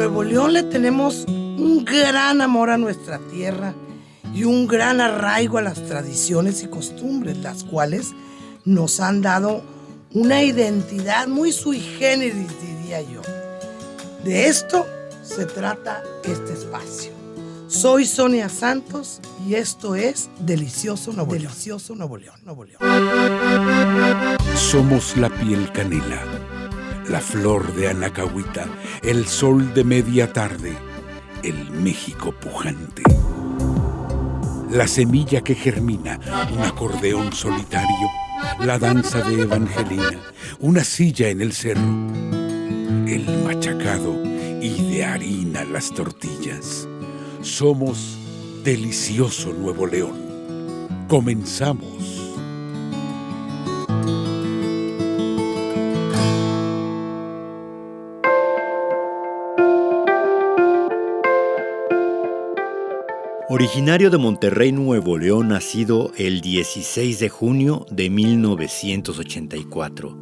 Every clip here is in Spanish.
Nuevo León le tenemos un gran amor a nuestra tierra y un gran arraigo a las tradiciones y costumbres, las cuales nos han dado una identidad muy sui generis, diría yo. De esto se trata este espacio. Soy Sonia Santos y esto es Delicioso Nuevo León. Delicioso Nuevo León, Nuevo León. Somos la piel canela, la flor de Anacahuita, el sol de media tarde, el México pujante. La semilla que germina, un acordeón solitario, la danza de Evangelina, una silla en el cerro, el machacado y de harina las tortillas. Somos Delicioso Nuevo León. Comenzamos. Originario de Monterrey, Nuevo León, nacido el 16 de junio de 1984.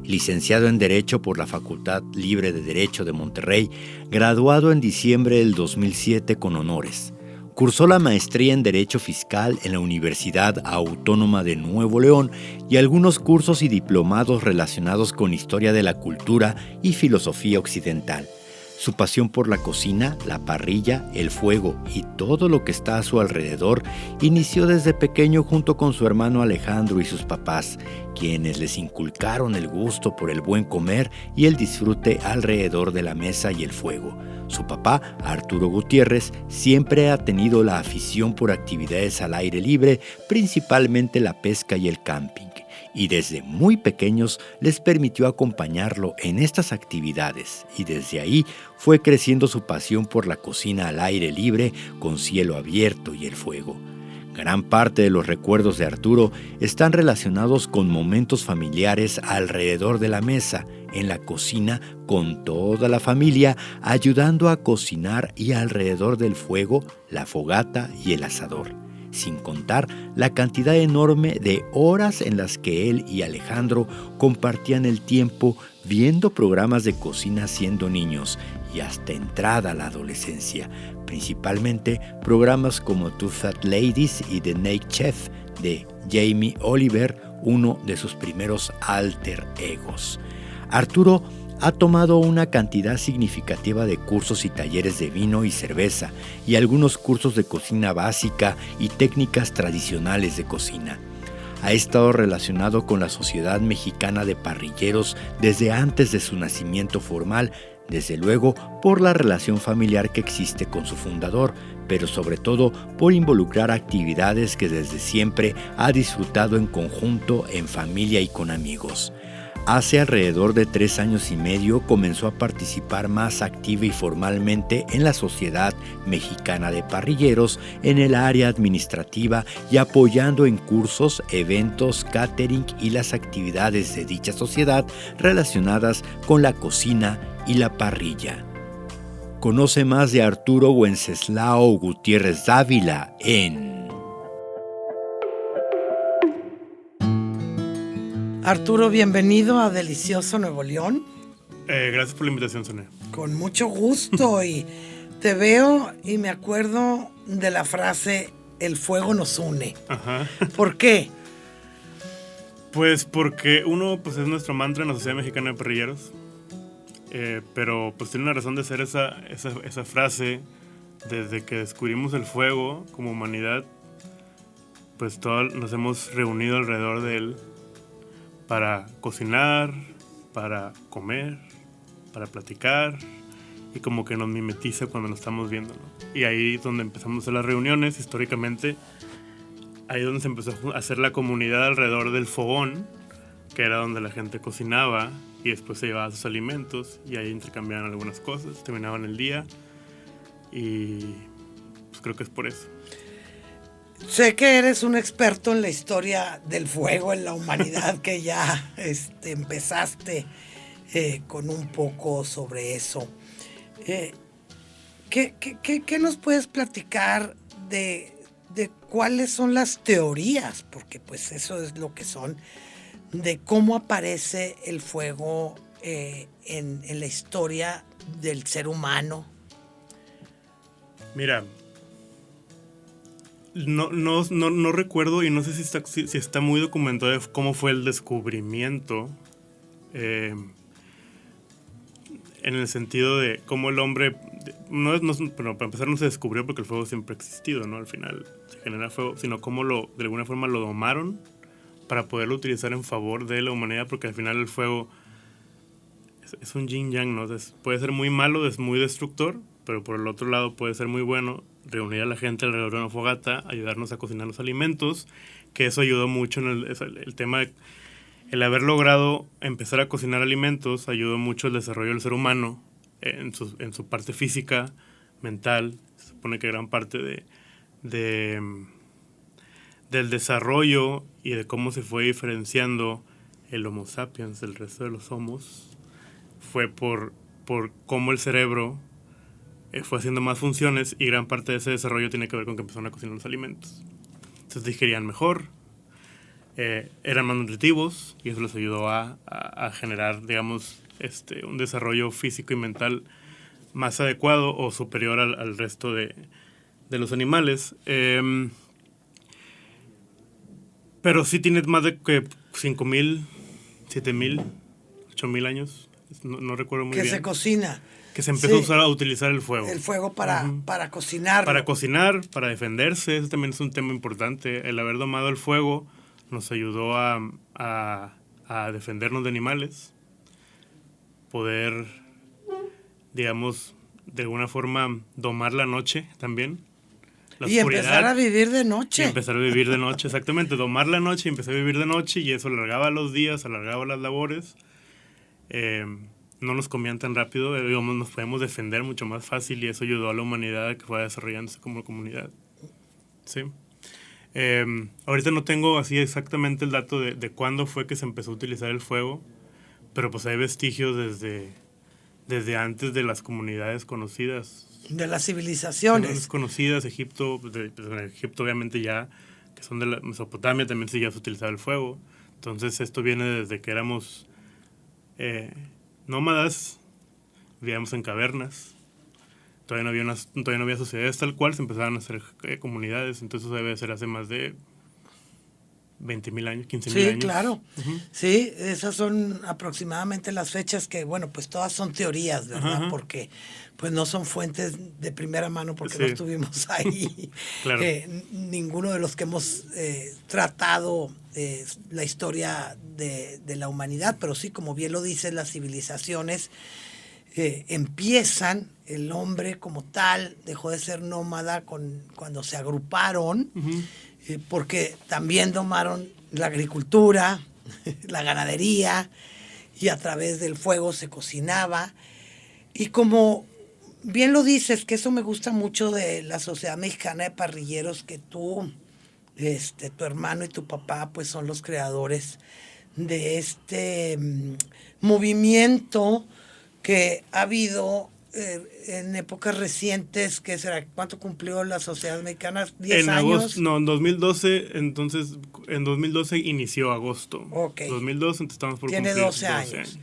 Licenciado en Derecho por la Facultad Libre de Derecho de Monterrey, graduado en diciembre del 2007 con honores. Cursó la maestría en Derecho Fiscal en la Universidad Autónoma de Nuevo León y algunos cursos y diplomados relacionados con historia de la cultura y filosofía occidental. Su pasión por la cocina, la parrilla, el fuego y todo lo que está a su alrededor inició desde pequeño junto con su hermano Alejandro y sus papás, quienes les inculcaron el gusto por el buen comer y el disfrute alrededor de la mesa y el fuego. Su papá, Arturo Gutiérrez, siempre ha tenido la afición por actividades al aire libre, principalmente la pesca y el camping, y desde muy pequeños les permitió acompañarlo en estas actividades, y desde ahí fue creciendo su pasión por la cocina al aire libre, con cielo abierto y el fuego. Gran parte de los recuerdos de Arturo están relacionados con momentos familiares alrededor de la mesa, en la cocina con toda la familia, ayudando a cocinar y alrededor del fuego, la fogata y el asador. Sin contar la cantidad enorme de horas en las que él y Alejandro compartían el tiempo viendo programas de cocina siendo niños y hasta entrada la adolescencia, principalmente programas como Two Fat Ladies y The Naked Chef de Jamie Oliver, uno de sus primeros alter egos. Arturo ha tomado una cantidad significativa de cursos y talleres de vino y cerveza y algunos cursos de cocina básica y técnicas tradicionales de cocina. Ha estado relacionado con la Sociedad Mexicana de Parrilleros desde antes de su nacimiento formal, desde luego por la relación familiar que existe con su fundador, pero sobre todo por involucrar actividades que desde siempre ha disfrutado en conjunto, en familia y con amigos. Hace alrededor de 3 años y medio comenzó a participar más activa y formalmente en la Sociedad Mexicana de Parrilleros en el área administrativa y apoyando en cursos, eventos, catering y las actividades de dicha sociedad relacionadas con la cocina y la parrilla. Conoce más de Arturo Wenceslao Gutiérrez Dávila en... Arturo, bienvenido a Delicioso Nuevo León. Gracias por la invitación, Sonia. Con mucho gusto y te veo y me acuerdo de la frase "el fuego nos une". Ajá. ¿Por qué? Pues porque uno pues es nuestro mantra en la Sociedad Mexicana de Parrilleros, pero pues tiene una razón de ser esa frase. Desde que descubrimos el fuego como humanidad, pues todos nos hemos reunido alrededor de él para cocinar, para comer, para platicar, y como que nos mimetiza cuando nos estamos viendo, ¿no? Y ahí es donde empezamos a hacer las reuniones, históricamente, ahí es donde se empezó a hacer la comunidad alrededor del fogón, que era donde la gente cocinaba y después se llevaba sus alimentos y ahí intercambiaban algunas cosas, terminaban el día y pues creo que es por eso. Sé que eres un experto en la historia del fuego en la humanidad, que ya empezaste con un poco sobre eso. ¿Qué nos puedes platicar de cuáles son las teorías? Porque pues eso es lo que son, de cómo aparece el fuego en la historia del ser humano? Mira, no recuerdo y no sé si está muy documentado de cómo fue el descubrimiento, en el sentido de cómo el hombre, pero para empezar no se descubrió porque el fuego siempre ha existido, ¿no? Al final se genera fuego, sino cómo de alguna forma lo domaron para poderlo utilizar en favor de la humanidad, porque al final el fuego es un yin yang, ¿no? Entonces, puede ser muy malo, es muy destructor, pero por el otro lado puede ser muy bueno, reunir a la gente alrededor de una fogata, ayudarnos a cocinar los alimentos, que eso ayudó mucho en el tema de el haber logrado empezar a cocinar alimentos, ayudó mucho el desarrollo del ser humano en su parte física, mental. Se supone que gran parte del desarrollo y de cómo se fue diferenciando el Homo sapiens del resto de los homos fue por cómo el cerebro fue haciendo más funciones, y gran parte de ese desarrollo tiene que ver con que empezaron a cocinar los alimentos. Entonces digerían mejor, eran más nutritivos, y eso les ayudó a generar, digamos, un desarrollo físico y mental más adecuado o superior al resto de los animales. Pero sí tiene más de 5.000, 7.000, 8.000 años. No recuerdo muy bien. Que se cocina. Que se empezó a utilizar el fuego. El fuego para cocinar. Para cocinar, para defenderse. Eso también es un tema importante. El haber domado el fuego nos ayudó a defendernos de animales. Poder, digamos, de alguna forma domar la noche también. Y empezar a vivir de noche. Y empezar a vivir de noche, exactamente. Domar la noche y empezar a vivir de noche, y eso alargaba los días, alargaba las labores. No nos comían tan rápido, digamos, nos podemos defender mucho más fácil, y eso ayudó a la humanidad a que fuera desarrollándose como comunidad. Sí. Ahorita no tengo así exactamente el dato de cuándo fue que se empezó a utilizar el fuego, pero pues hay vestigios desde antes de las comunidades conocidas. De las civilizaciones. Conocidas, Egipto, en Egipto obviamente ya, que son de la Mesopotamia, también ya se utilizaba el fuego. Entonces esto viene desde que éramos nómadas, vivíamos en cavernas, todavía no había sociedades tal cual, se empezaron a hacer comunidades, entonces eso debe ser hace más de 20.000 años, 15.000 años. Sí, claro. Uh-huh. Sí, esas son aproximadamente las fechas que, bueno, pues todas son teorías, ¿verdad? Uh-huh. Porque pues no son fuentes de primera mano, porque no estuvimos ahí. Claro. Ninguno de los que hemos tratado la historia de la humanidad, pero sí, como bien lo dicen, las civilizaciones empiezan, el hombre como tal dejó de ser nómada cuando se agruparon, uh-huh. Porque también domaron la agricultura, la ganadería, y a través del fuego se cocinaba. Y como bien lo dices, que eso me gusta mucho de la Sociedad Mexicana de Parrilleros, que tú, tu hermano y tu papá, pues son los creadores de este movimiento que ha habido en épocas recientes. ¿Qué será? ¿Cuánto cumplió la Sociedad Mexicana? ¿10 años? Agosto, no, en 2012, entonces, en 2012 inició agosto. Ok. 2012, entonces estamos por Tiene cumplir 12 años.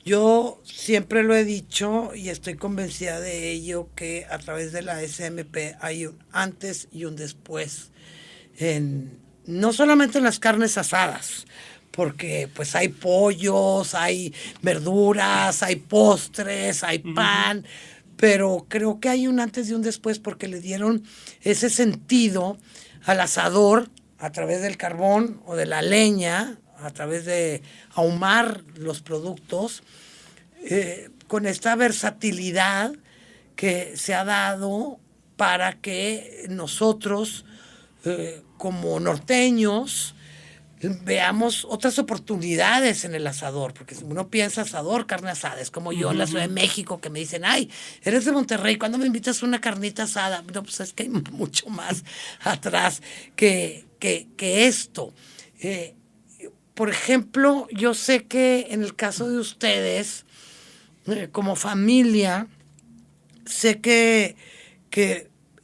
Yo siempre lo he dicho y estoy convencida de ello, que a través de la SMP hay un antes y un después, no solamente en las carnes asadas, porque pues hay pollos, hay verduras, hay postres, hay pan, uh-huh. Pero creo que hay un antes y un después, porque le dieron ese sentido al asador a través del carbón o de la leña, a través de ahumar los productos, con esta versatilidad que se ha dado para que nosotros, como norteños, veamos otras oportunidades en el asador, porque si uno piensa asador, carne asada, es como yo en la Ciudad de México, que me dicen, ay, eres de Monterrey, ¿cuándo me invitas a una carnita asada? No, pues es que hay mucho más atrás que esto. Por ejemplo, yo sé que en el caso de ustedes, como familia, sé que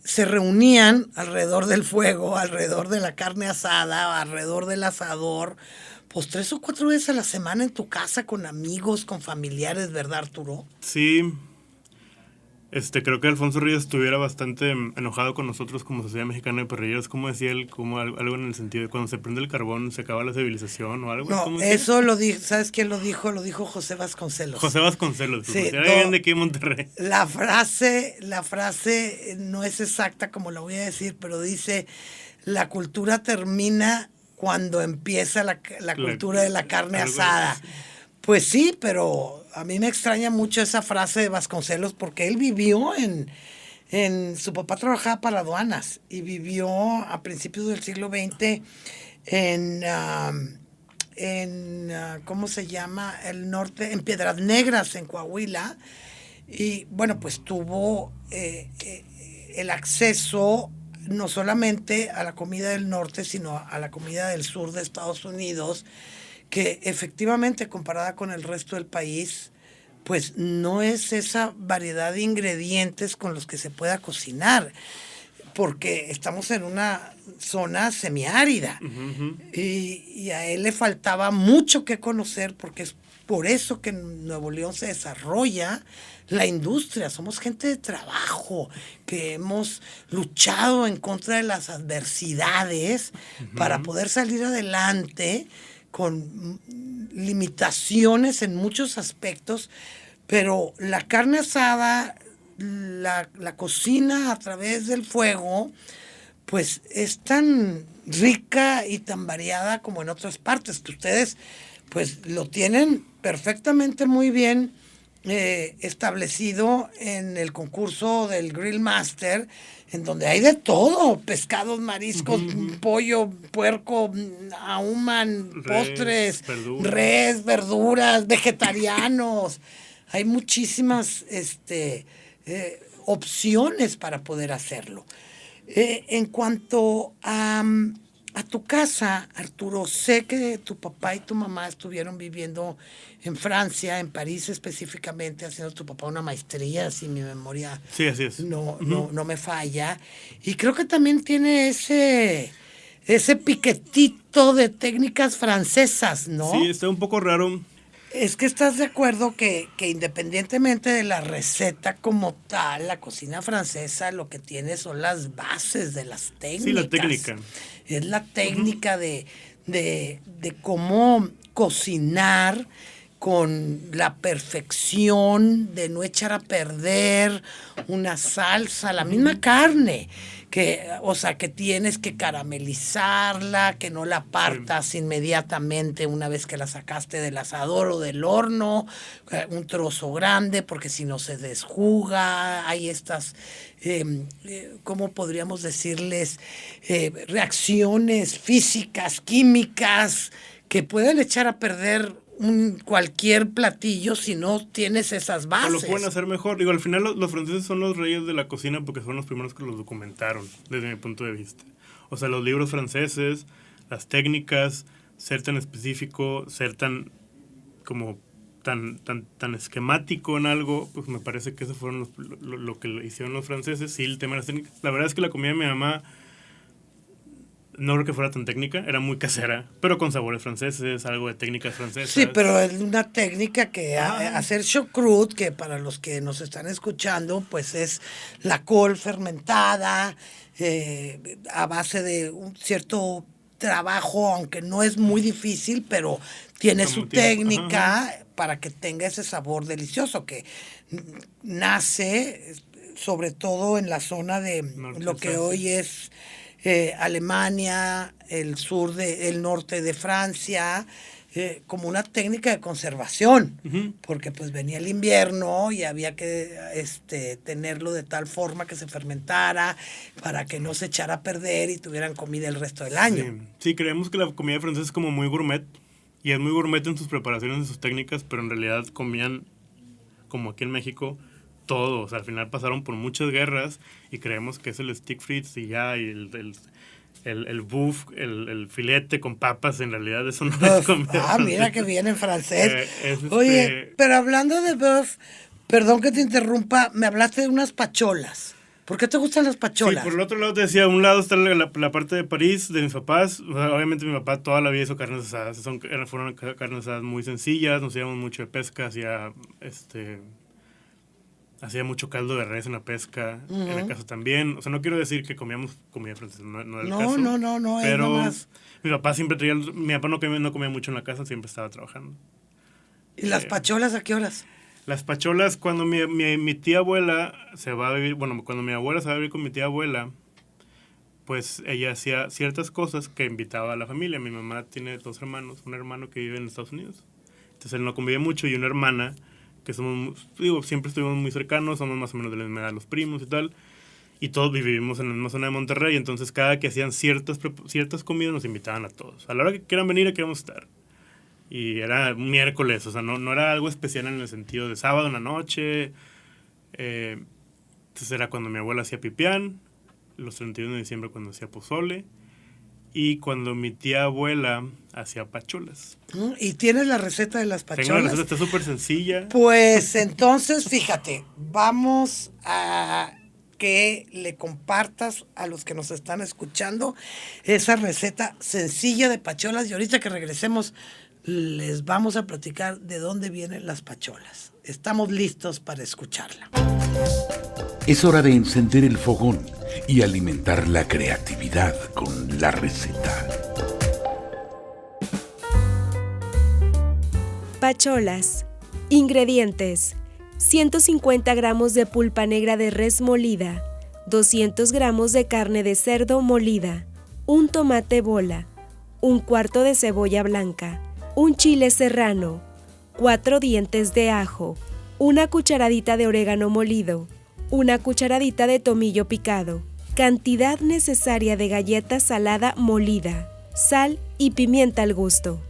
se reunían alrededor del fuego, alrededor de la carne asada, alrededor del asador, pues 3 o 4 veces a la semana en tu casa con amigos, con familiares, ¿verdad, Arturo? Sí, creo que Alfonso Reyes estuviera bastante enojado con nosotros como Sociedad Mexicana de Perrilleros. ¿Cómo decía él? Como algo en el sentido de cuando se prende el carbón se acaba la civilización o algo. No, eso lo dijo, ¿sabes quién lo dijo? Lo dijo José Vasconcelos. José Vasconcelos, sí, de aquí en Monterrey. La frase no es exacta como la voy a decir, pero dice, la cultura termina cuando empieza la cultura de la carne asada. Así. Pues sí, pero a mí me extraña mucho esa frase de Vasconcelos porque él vivió su papá trabajaba para aduanas y vivió a principios del siglo XX ¿cómo se llama? El norte, en Piedras Negras, en Coahuila. Y bueno, pues tuvo el acceso no solamente a la comida del norte, sino a la comida del sur de Estados Unidos, que efectivamente comparada con el resto del país, pues no es esa variedad de ingredientes con los que se pueda cocinar, porque estamos en una zona semiárida. Uh-huh. Y a él le faltaba mucho que conocer, porque es por eso que en Nuevo León se desarrolla la industria. Somos gente de trabajo, que hemos luchado en contra de las adversidades para poder salir adelante con limitaciones en muchos aspectos, pero la carne asada, la cocina a través del fuego, pues es tan rica y tan variada como en otras partes, que ustedes pues lo tienen perfectamente muy bien establecido en el concurso del Grill Master, en donde hay de todo, pescados, mariscos, pollo, puerco, ahumán, postres, res, verduras, vegetarianos. Hay muchísimas opciones para poder hacerlo. En cuanto a tu casa, Arturo, sé que tu papá y tu mamá estuvieron viviendo en Francia, en París específicamente, haciendo tu papá una maestría, si mi memoria sí, así es. No me falla. Y creo que también tiene ese piquetito de técnicas francesas, ¿no? Sí, está un poco raro. Es que estás de acuerdo que independientemente de la receta como tal, la cocina francesa lo que tiene son las bases de las técnicas. Sí, la técnica. Es la técnica de cómo cocinar con la perfección, de no echar a perder una salsa, la misma carne, que tienes que caramelizarla, que no la partas inmediatamente una vez que la sacaste del asador o del horno, un trozo grande, porque si no se desjuga. Hay estas, ¿cómo podríamos decirles? Reacciones físicas, químicas, que pueden echar a perder cualquier platillo si no tienes esas bases. O lo pueden hacer mejor. Digo, al final los franceses son los reyes de la cocina porque fueron los primeros que los documentaron, desde mi punto de vista. O sea, los libros franceses, las técnicas, ser tan específico, ser tan esquemático en algo, pues me parece que eso fueron lo que hicieron los franceses. Sí, el tema de las técnicas. La verdad es que la comida de mi mamá no creo que fuera tan técnica, era muy casera, pero con sabores franceses, algo de técnicas francesas. Sí, pero es una técnica que hacer choucroute, que para los que nos están escuchando, pues es la col fermentada, a base de un cierto trabajo, aunque no es muy difícil, pero tiene su técnica para que tenga ese sabor delicioso, que nace sobre todo en la zona de lo que hoy es Alemania, el norte de Francia, como una técnica de conservación, porque pues venía el invierno y había que tenerlo de tal forma que se fermentara para que no se echara a perder y tuvieran comida el resto del año. Sí, creemos que la comida francesa es como muy gourmet, y es muy gourmet en sus preparaciones, en sus técnicas, pero en realidad comían, como aquí en México, todo. O sea, al final pasaron por muchas guerras y creemos que es el stick fritz y ya, y el buff, el filete con papas, en realidad eso no es comida. Mira que viene en francés. Oye, pero hablando de buff, perdón que te interrumpa, me hablaste de unas pacholas. ¿Por qué te gustan las pacholas? Sí, por el otro lado te decía, a un lado está la parte de París de mis papás. O sea, obviamente mi papá toda la vida hizo carnes asadas. Fueron carnes asadas muy sencillas, nos íbamos mucho de pesca, hacía mucho caldo de res en la pesca, en la casa también. O sea, no quiero decir que comíamos comida francesa, no era el caso. No, pero es mi papá siempre traía, mi papá no comía mucho en la casa, siempre estaba trabajando. ¿Y las pacholas a qué horas? Las pacholas, cuando mi tía abuela se va a vivir, bueno, cuando mi abuela se va a vivir con mi tía abuela, pues ella hacía ciertas cosas que invitaba a la familia. Mi mamá tiene 2 hermanos, un hermano que vive en Estados Unidos. Entonces él no convive mucho y una hermana que siempre estuvimos muy cercanos, somos más o menos de la misma edad los primos y tal. Y todos vivimos en la misma zona de Monterrey, entonces cada que hacían ciertas comidas nos invitaban a todos. A la hora que quieran venir, aquí vamos a estar. Y era un miércoles, o sea, no era algo especial en el sentido de sábado en la noche. Entonces era cuando mi abuela hacía pipián, los 31 de diciembre cuando hacía pozole y cuando mi tía abuela hacía pacholas. ¿Y tienes la receta de las pacholas? Tengo la receta, está súper sencilla. Pues entonces, fíjate, vamos a que le compartas a los que nos están escuchando esa receta sencilla de pacholas y ahorita que regresemos les vamos a platicar de dónde vienen las pacholas. Estamos listos para escucharla. Es hora de encender el fogón y alimentar la creatividad con la receta. Pacholas. Ingredientes: 150 gramos de pulpa negra de res molida, 200 gramos de carne de cerdo molida, un tomate bola, un cuarto de cebolla blanca, un chile serrano, 4 dientes de ajo, una cucharadita de orégano molido, una cucharadita de tomillo picado, cantidad necesaria de galleta salada molida, sal y pimienta al gusto.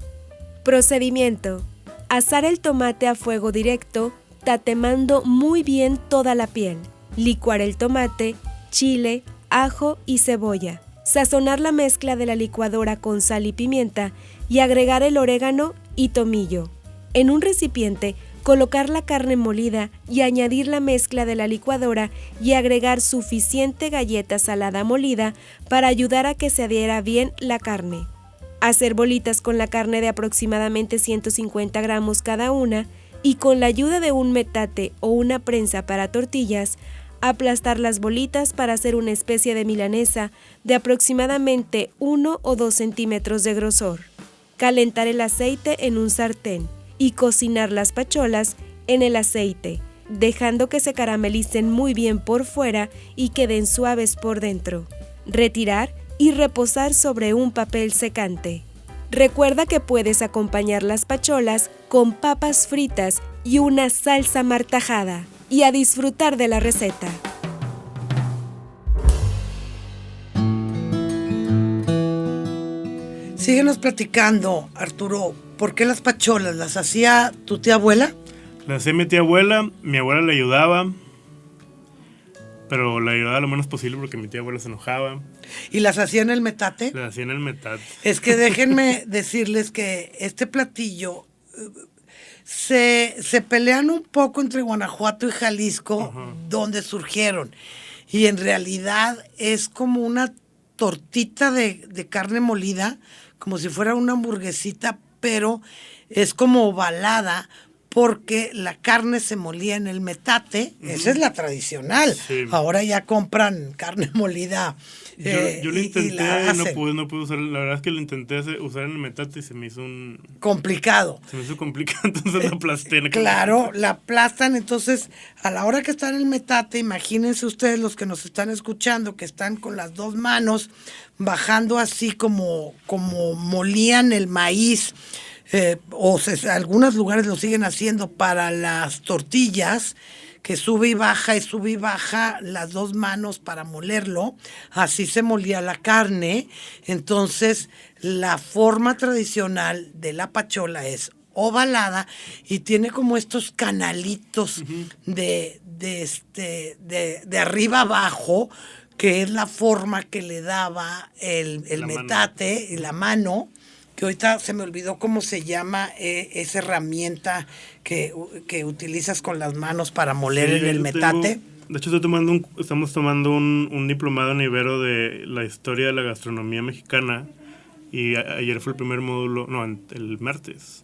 Procedimiento: asar el tomate a fuego directo, tatemando muy bien toda la piel. Licuar el tomate, chile, ajo y cebolla. Sazonar la mezcla de la licuadora con sal y pimienta y agregar el orégano y tomillo. En un recipiente, colocar la carne molida y añadir la mezcla de la licuadora y agregar suficiente galleta salada molida para ayudar a que se adhiera bien la carne. Hacer bolitas con la carne de aproximadamente 150 gramos cada una y con la ayuda de un metate o una prensa para tortillas, aplastar las bolitas para hacer una especie de milanesa de aproximadamente 1 o 2 centímetros de grosor. Calentar el aceite en un sartén y cocinar las pacholas en el aceite, dejando que se caramelicen muy bien por fuera y queden suaves por dentro. Retirar y reposar sobre un papel secante. Recuerda que puedes acompañar las pacholas con papas fritas y una salsa martajada. Y a disfrutar de la receta. Síguenos platicando, Arturo. ¿Por qué las pacholas? ¿Las hacía tu tía abuela? Las hacía mi tía abuela, mi abuela le ayudaba, pero le ayudaba lo menos posible porque mi tía abuela se enojaba. ¿Y las hacía en el metate? Las hacía en el metate. Es que déjenme decirles que este platillo se pelean un poco entre Guanajuato y Jalisco, donde surgieron. Y en realidad es como una tortita de carne molida, como si fuera una hamburguesita, pero es como ovalada porque la carne se molía en el metate. Esa es la tradicional. Sí. Ahora ya compran carne molida. Yo lo intenté, y la hacen. no pude usar. La verdad es que lo intenté usar en el metate y se me hizo complicado. Se me hizo complicado, entonces la aplasté. Claro, la aplastan. Entonces, a la hora que está en el metate, imagínense ustedes los que nos están escuchando, que están con las 2 manos bajando así como molían el maíz. Algunos lugares lo siguen haciendo para las tortillas, que sube y baja las 2 manos para molerlo. Así se molía la carne. Entonces, la forma tradicional de la pachola es ovalada y tiene como estos canalitos de arriba abajo, que es la forma que le daba el metate y la mano. Que ahorita se me olvidó cómo se llama esa herramienta que utilizas con las manos para moler en el metate. De hecho, estamos tomando un diplomado en Ibero de la historia de la gastronomía mexicana. Y ayer fue el primer módulo, el martes.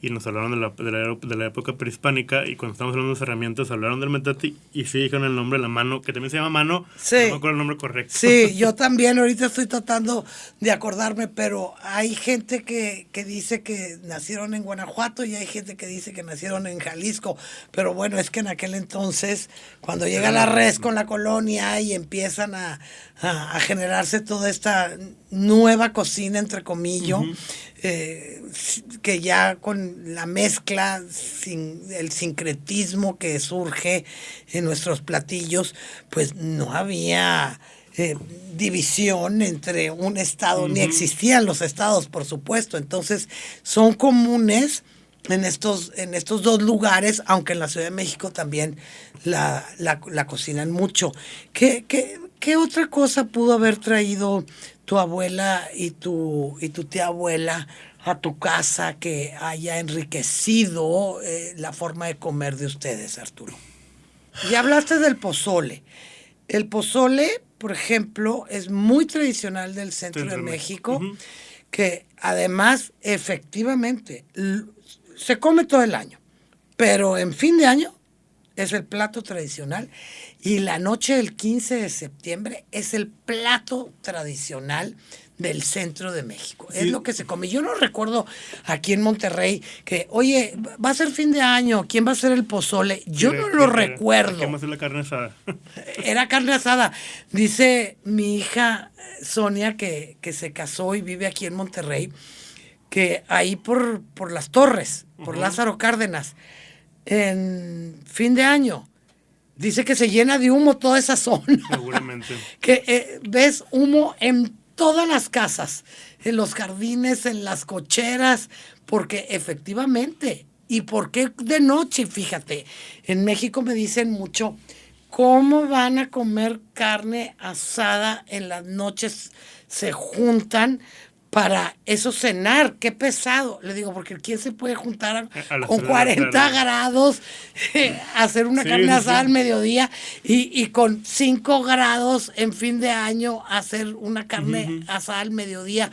Y nos hablaron de la época prehispánica. Y cuando estamos hablando de las herramientas, hablaron del metate. Y sí dijeron el nombre, la mano, que también se llama mano. Sí. No me acuerdo el nombre correcto. Sí, yo también ahorita estoy tratando de acordarme, pero hay gente que dice que nacieron en Guanajuato y hay gente que dice que nacieron en Jalisco. Pero bueno, es que en aquel entonces, cuando llega la res con la colonia y empiezan a generarse toda esta nueva cocina, entre comillas, que ya con la mezcla, el sincretismo que surge en nuestros platillos, pues no había división entre un estado, ni existían los estados, por supuesto. Entonces son comunes en estos dos lugares, aunque en la Ciudad de México también la cocinan mucho. ¿Qué otra cosa pudo haber traído tu abuela y tu tía abuela a tu casa que haya enriquecido la forma de comer de ustedes, Arturo? Ya hablaste del pozole. El pozole, por ejemplo, es muy tradicional del centro de México, que además, efectivamente, se come todo el año, pero en fin de año es el plato tradicional y la noche del 15 de septiembre es el plato tradicional del centro de México. Sí. Es lo que se come. Yo no recuerdo aquí en Monterrey que, oye, va a ser fin de año, ¿quién va a hacer el pozole? Yo no lo recuerdo. ¿Quién va a hacer la carne asada? Era carne asada. Dice mi hija Sonia, que se casó y vive aquí en Monterrey, que ahí por las Torres, por Lázaro Cárdenas, en fin de año, dice que se llena de humo toda esa zona. Seguramente. Que ves humo en todas las casas, en los jardines, en las cocheras, porque efectivamente, ¿y por qué de noche? Fíjate, en México me dicen mucho, ¿cómo van a comer carne asada en las noches? Se juntan para eso cenar, qué pesado. Le digo, porque ¿quién se puede juntar con 40 grados, hacer una carne asada al mediodía y con 5 grados en fin de año hacer una carne asada al mediodía?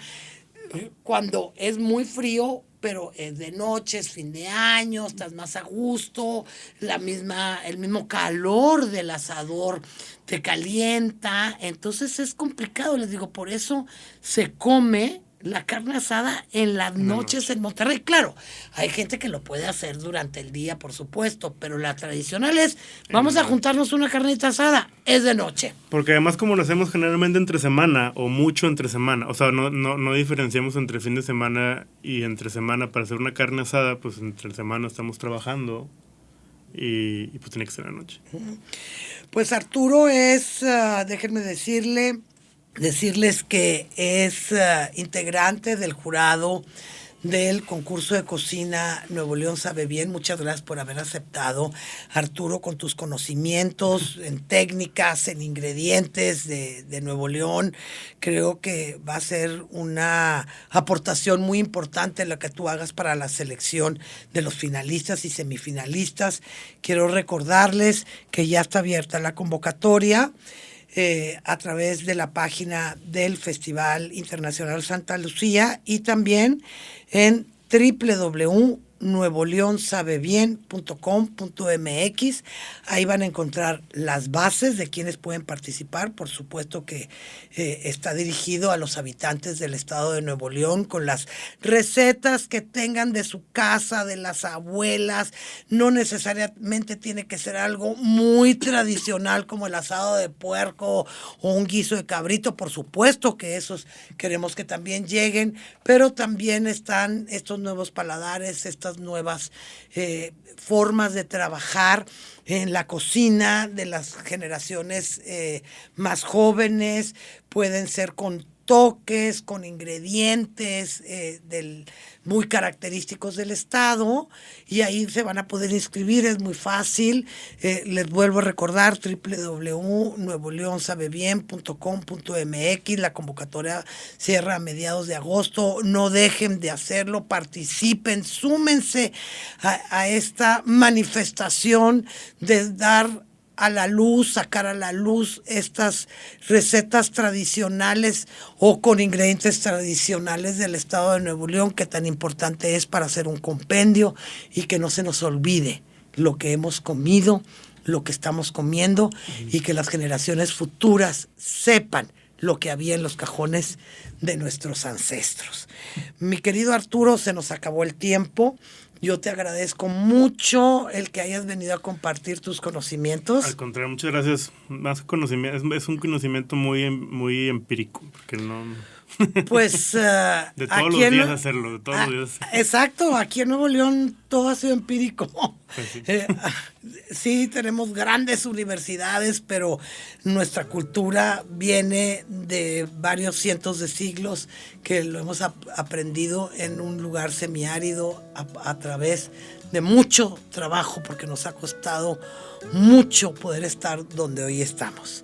Cuando es muy frío, pero es de noche, es fin de año, estás más a gusto, el mismo calor del asador te calienta, entonces es complicado. Les digo, por eso se come la carne asada en las noches en Monterrey. Claro, hay gente que lo puede hacer durante el día, por supuesto, pero la tradicional es, vamos a juntarnos una carnita asada, es de noche. Porque además como lo hacemos generalmente entre semana, o mucho entre semana, o sea, no diferenciamos entre fin de semana y entre semana para hacer una carne asada, pues entre semana estamos trabajando y pues tiene que ser la noche. Pues Arturo es, déjenme decirles que es integrante del jurado del concurso de cocina Nuevo León Sabe Bien. Muchas gracias por haber aceptado, Arturo, con tus conocimientos en técnicas, en ingredientes de Nuevo León. Creo que va a ser una aportación muy importante la que tú hagas para la selección de los finalistas y semifinalistas. Quiero recordarles que ya está abierta la convocatoria a través de la página del Festival Internacional Santa Lucía y también en www.nuevoleonsabebien.com.mx. Ahí van a encontrar las bases de quienes pueden participar. Por supuesto que está dirigido a los habitantes del estado de Nuevo León con las recetas que tengan de su casa, de las abuelas. No necesariamente tiene que ser algo muy tradicional como el asado de puerco o un guiso de cabrito. Por supuesto que esos queremos que también lleguen, pero también están estos nuevos paladares, estas nuevas formas de trabajar en la cocina de las generaciones más jóvenes. Pueden ser con toques, con ingredientes muy característicos del estado, y ahí se van a poder inscribir, es muy fácil. Les vuelvo a recordar www.nuevoleonsabebien.com.mx. La convocatoria cierra a mediados de agosto. No dejen de hacerlo, participen, súmense a esta manifestación de dar a la luz, sacar a la luz estas recetas tradicionales o con ingredientes tradicionales del estado de Nuevo León, que tan importante es para hacer un compendio y que no se nos olvide lo que hemos comido, lo que estamos comiendo, y que las generaciones futuras sepan lo que había en los cajones de nuestros ancestros. Mi querido Arturo, se nos acabó el tiempo. Yo te agradezco mucho el que hayas venido a compartir tus conocimientos. Al contrario, muchas gracias. Más conocimiento, es un conocimiento muy empírico, porque no... Pues de todos los días hacerlo, de todos los días. Exacto, aquí en Nuevo León todo ha sido empírico. Pues sí. Sí, tenemos grandes universidades, pero nuestra cultura viene de varios cientos de siglos que lo hemos aprendido en un lugar semiárido a través de mucho trabajo, porque nos ha costado mucho poder estar donde hoy estamos.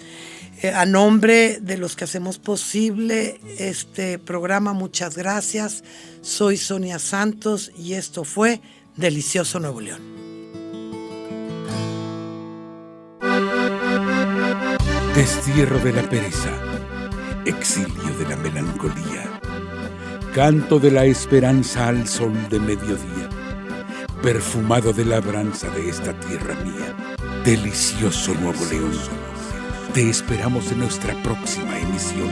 A nombre de los que hacemos posible este programa, muchas gracias. Soy Sonia Santos y esto fue Delicioso Nuevo León. Destierro de la pereza, exilio de la melancolía, canto de la esperanza al sol de mediodía, perfumado de labranza de esta tierra mía. Delicioso Nuevo León. Te esperamos en nuestra próxima emisión.